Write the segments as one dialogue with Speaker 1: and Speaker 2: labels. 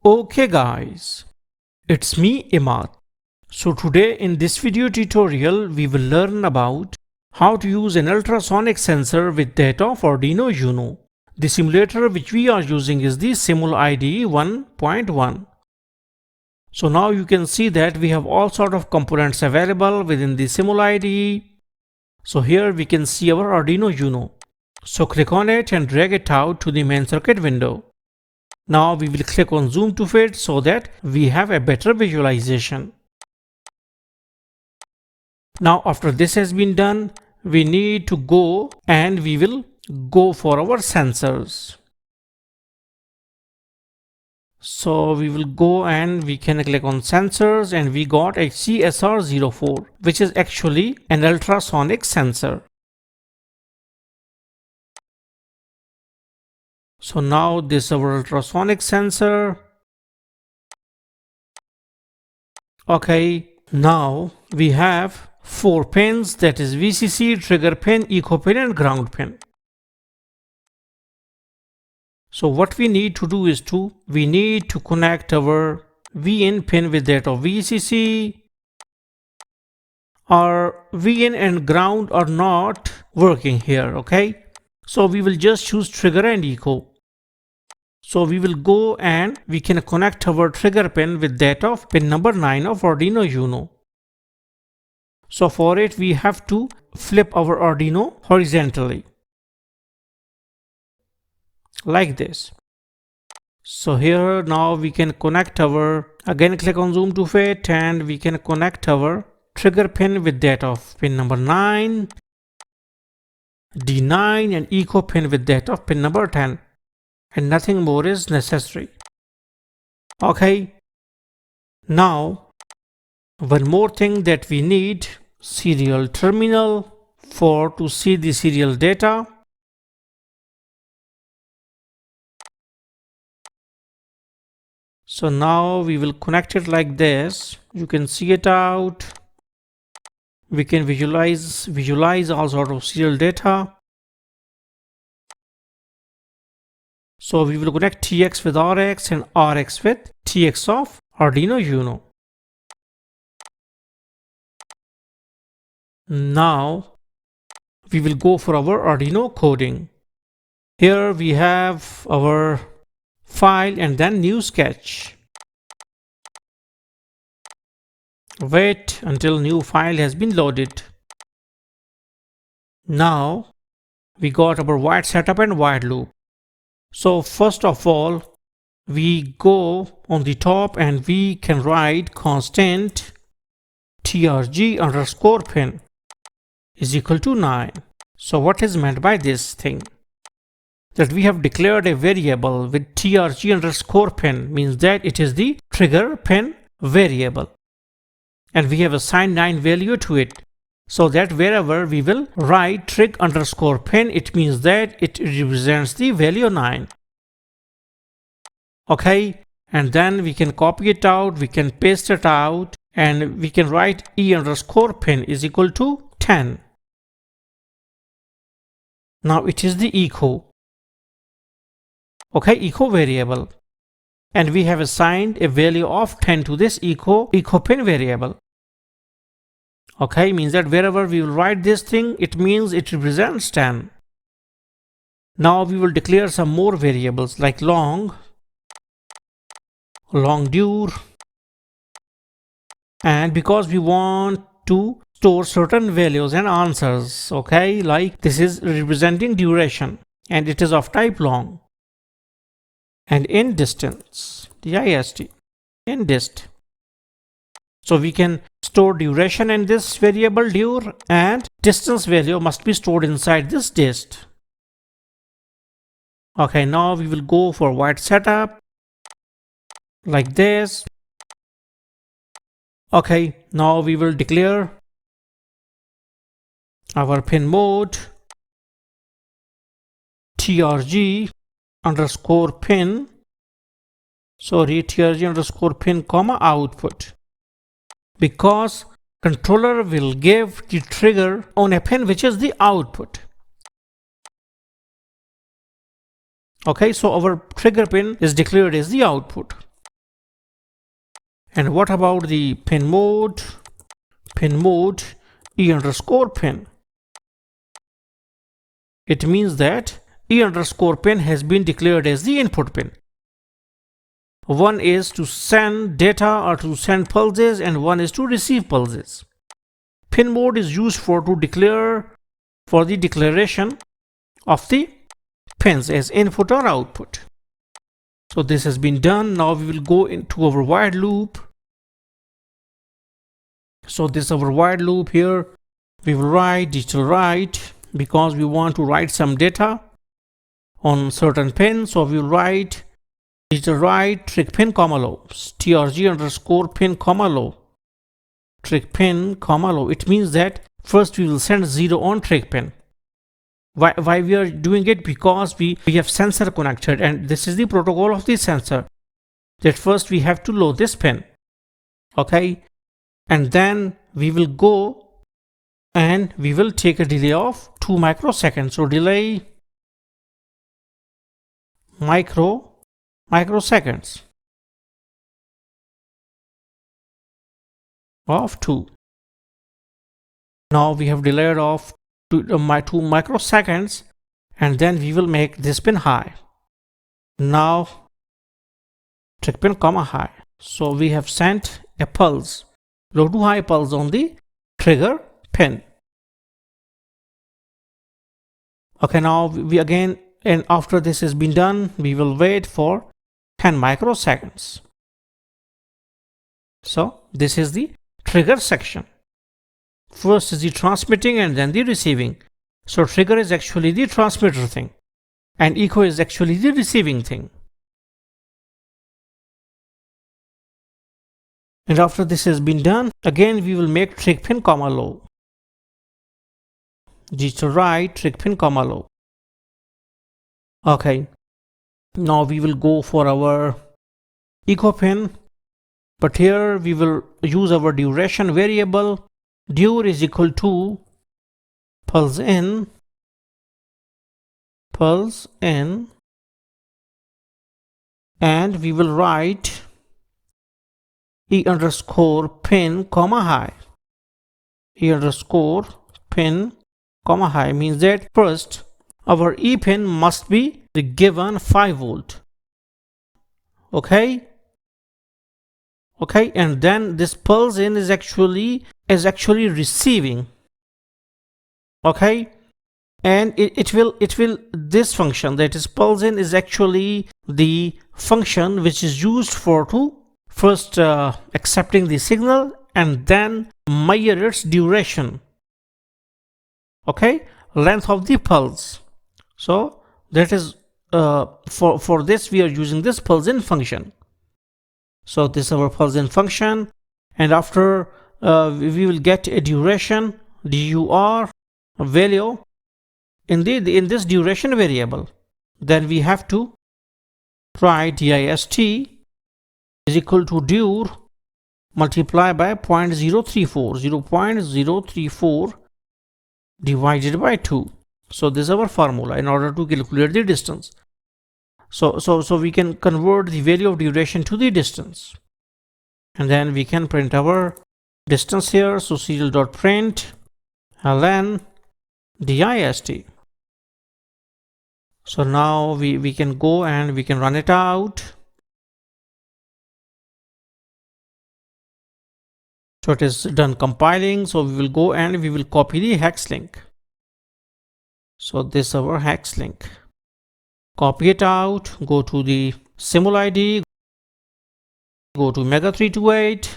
Speaker 1: Okay guys, it's me Imad. So today in this video tutorial we will learn about how to use an ultrasonic sensor with that of Arduino Uno. The simulator which we are using is the simulide 1.1. So now you can see that we have all sort of components available within the simulide. So here we can see our Arduino Uno. So click on it and drag it out to the main circuit window. Now we will click on zoom to fit so that we have a better visualization. Now after this has been done, we need to go and we will go for our sensors. So we will go and we can click on sensors and we got a CSR04, which is actually an ultrasonic sensor. So now this is our ultrasonic sensor. Okay, now we have 4 pins, that is VCC, trigger pin, echo pin and ground pin. So what we need to do is we need to connect our VIN pin with that of VCC. Our VIN and ground are not working here, okay? So we will just choose trigger and echo. So we will go and we can connect our trigger pin with that of pin number 9 of Arduino Uno. So for it we have to flip our Arduino horizontally like this. So here now we can connect our, again click on zoom to fit and we can connect our trigger pin with that of pin number 9, D9 and echo pin with that of pin number 10, and nothing more is necessary. Okay, now one more thing that we need, serial terminal to see the serial data. So now we will connect it like this. You can see it out. We can visualize all sort of serial data. So we will connect TX with RX and RX with TX of Arduino Uno. Now we will go for our Arduino coding. Here we have our file and then new sketch. Wait until new file has been loaded. Now we got our while setup and while loop. So first of all we go on the top and we can write constant trg underscore pin is equal to 9. So what is meant by this thing? That we have declared a variable with trg underscore pin means that it is the trigger pin variable. And we have assigned 9 value to it. So that wherever we will write trig underscore pin, it means that it represents the value 9. Okay, and then we can copy it out, we can paste it out, and we can write e underscore pin is equal to 10. Now it is the echo. Okay, echo variable. And we have assigned a value of 10 to this echo pin variable. Okay, means that wherever we will write this thing, it means it represents 10. Now we will declare some more variables like long dur, and because we want to store certain values and answers, okay, like this is representing duration and it is of type long, and in distance, dist, in dist. So we can store duration in this variable dur and distance value must be stored inside this dist. Okay, now we will go for while setup like this. Okay, now we will declare our pin mode trg underscore pin, sorry, trg underscore pin comma output, because controller will give the trigger on a pin which is the output. Okay, so our trigger pin is declared as the output. And what about the pin mode? Pin mode E underscore pin. It means that E underscore pin has been declared as the input pin. One is to send data or to send pulses, and one is to receive pulses. Pin mode is used for the declaration of the pins as input or output. So this has been done. Now we will go into our while loop. So this is our while loop. Here we will write digital write because we want to write some data on certain pin. So we will write digital write trick pin comma low, trg underscore pin comma low, trick pin comma low. It means that first we will send 0 on trick pin. Why we are doing it? Because we have sensor connected, and this is the protocol of the sensor, that first we have to load this pin, okay, and then we will go and we will take a delay of 2 microseconds. So delay microseconds of 2. Now we have delayed of 2 microseconds, and then we will make this pin high. Now trick pin comma high. So we have sent a pulse, low to high pulse on the trigger pin. Okay, now we again, and after this has been done, we will wait for 10 microseconds. So this is the trigger section. First is the transmitting and then the receiving. So trigger is actually the transmitter thing, and echo is actually the receiving thing. And after this has been done, again we will make trick pin comma low, digital write trick pin comma low. Okay, now we will go for our echo pin, but here we will use our duration variable. Dur is equal to pulse in, and we will write E underscore pin comma high. E underscore pin comma high means that first our E pin must be given 5 volt. Okay, and then this pulse in is actually receiving. Okay, and it will this function, that is pulse in, is actually the function which is used for to first accepting the signal and then measure its duration. Okay, length of the pulse. So that is for this we are using this pulse in function. So this is our pulse in function, and after we will get a duration dur value in this duration variable. Then we have to write dist is equal to dur multiplied by 0.034 divided by 2. So this is our formula in order to calculate the distance. So we can convert the value of duration to the distance, and then we can print our distance here. So serial.print ln dist. So now we can go and we can run it out. So it is done compiling. So we will go and we will copy the hex link. So this is our hex link. Copy it out, go to the simulide, go to Mega328,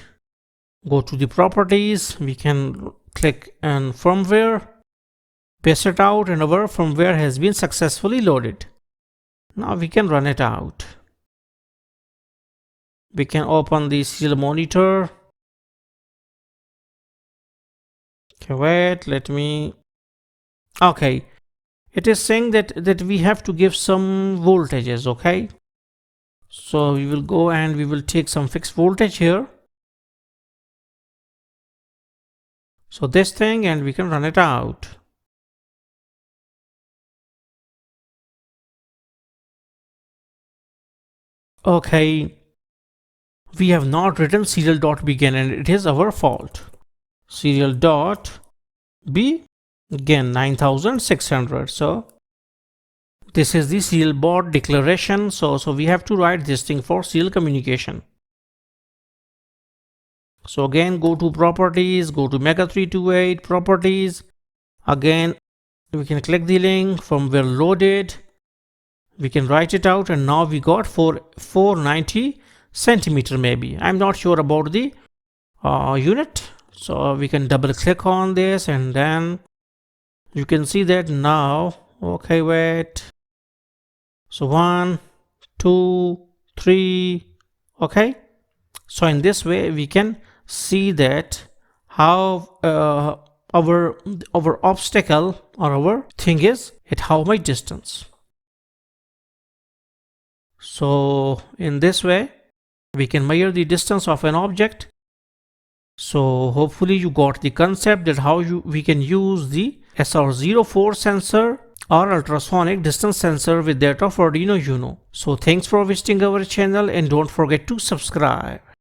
Speaker 1: go to the properties, we can click on firmware, paste it out, and our firmware has been successfully loaded. Now we can run it out. We can open the serial monitor. Okay, wait, let me. Okay, it is saying that we have to give some voltages. Okay, so we will go and we will take some fixed voltage here. So this thing, and we can run it out. Okay, we have not written serial dot begin, and it is our fault. Serial dot begin 9600. So this is the serial baud declaration. So we have to write this thing for serial communication. So again, go to properties, go to Mega 328 properties. Again, we can click the link from where loaded. We can write it out, and now we got 490 centimeter maybe. I'm not sure about the unit. So we can double click on this, and then you can see that now. Okay, wait. So 1, 2, 3. Okay. So in this way we can see that how our obstacle or our thing is at how much distance. So in this way we can measure the distance of an object. So hopefully you got the concept that how we can use the SR04 sensor or ultrasonic distance sensor with that of Arduino Uno. So thanks for visiting our channel, and don't forget to subscribe.